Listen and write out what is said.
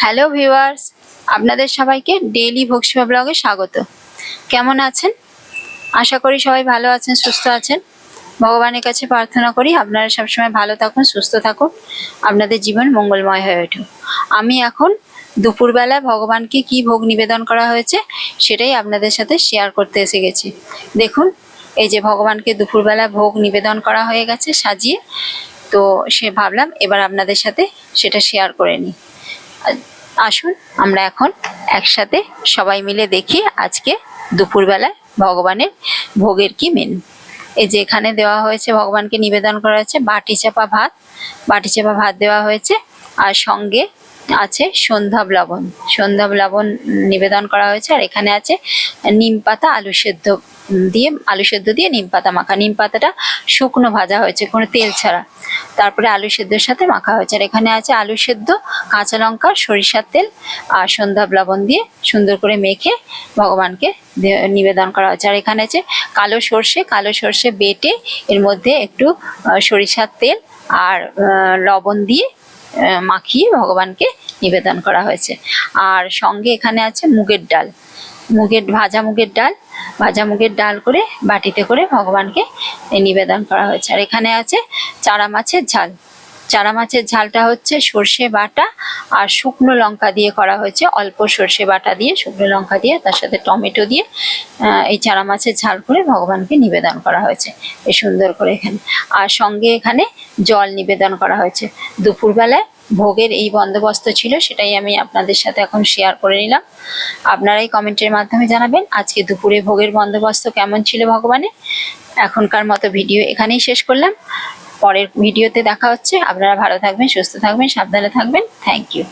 Hello viewers, আপনাদের সবাইকে daily ভোগসেবা ব্লগে স্বাগত। কেমন আছেন? আশা করি সবাই ভালো আছেন, সুস্থ আছেন। ভগবানের কাছে প্রার্থনা করি আপনারা সবসময় ভালো থাকুন, সুস্থ থাকুন, আপনাদের জীবন মঙ্গলময় হয়ে উঠুক। আমি এখন দুপুরবেলা ভগবানকে কি ভোগ নিবেদন করা হয়েছে সেটাই আপনাদের সাথে শেয়ার করতে এসে গেছি। দেখুন, এই যে ভগবানকে দুপুরবেলা ভোগ নিবেদন করা হয়ে গেছে সাজিয়ে, তো ভাবলাম এবার আপনাদের সাথে সেটা শেয়ার করে নিই। আসুন আমরা এখন একসাথে সবাই মিলে দেখি আজকে দুপুরবেলায় ভগবানের ভোগের কি মেনু। এই যে এখানে দেওয়া হয়েছে, ভগবানকে নিবেদন করা হয়েছে বাটি চাপা ভাত দেওয়া হয়েছে, আর সঙ্গে আছে সন্ধ্যা লবণ নিবেদন করা হয়েছে। আর এখানে আছে নিম পাতা আলু সেদ্ধ দিয়ে নিম পাতা মাখা। নিম পাতাটা শুকনো ভাজা হয়েছে, কোনো তেল ছাড়া, তারপরে আলু সেদ্ধর সাথে মাখা হয়েছে। আর এখানে আছে আলু সেদ্ধ, কাঁচা লঙ্কা, সরিষার তেল আর সন্ধ্যা লবণ দিয়ে সুন্দর করে মেখে ভগবানকে নিবেদন করা হয়েছে। আর এখানে আছে কালো সর্ষে বেটে এর মধ্যে একটু সরিষার তেল আর লবণ দিয়ে মাখিয়ে ভগবানকে নিবেদন করা হয়েছে। আর সঙ্গে এখানে আছে ভাজা মুগের ডাল করে বাটিতে করে ভগবানকে নিবেদন করা হয়েছে। আর এখানে আছে চারা মাছের ঝালটা হচ্ছে সর্ষে বাটা আর শুকনো লঙ্কা দিয়ে করা হয়েছে। অল্প সর্ষে বাটা দিয়ে, শুকনো লঙ্কা দিয়ে, তার সাথে টমেটো দিয়ে এই চারা মাছের ঝাল করে ভগবানকে নিবেদন করা হয়েছে এই সুন্দর করে এখানে। আর সঙ্গে এখানে জল নিবেদন করা হয়েছে। দুপুরবেলায় ভোগের এই বন্দোবস্ত ছিল, সেটাই আমি আপনাদের সাথে এখন শেয়ার করে নিলাম। আপনারাই কমেন্টের মাধ্যমে জানাবেন আজকে দুপুরে ভোগের বন্দোবস্ত কেমন ছিল ভগবানের। এখনকার মতো ভিডিও এখানেই শেষ করলাম, পরের ভিডিওতে দেখা হচ্ছে। আপনারা ভালো থাকবেন, সুস্থ থাকবেন, সাবধানে থাকবেন। Thank you.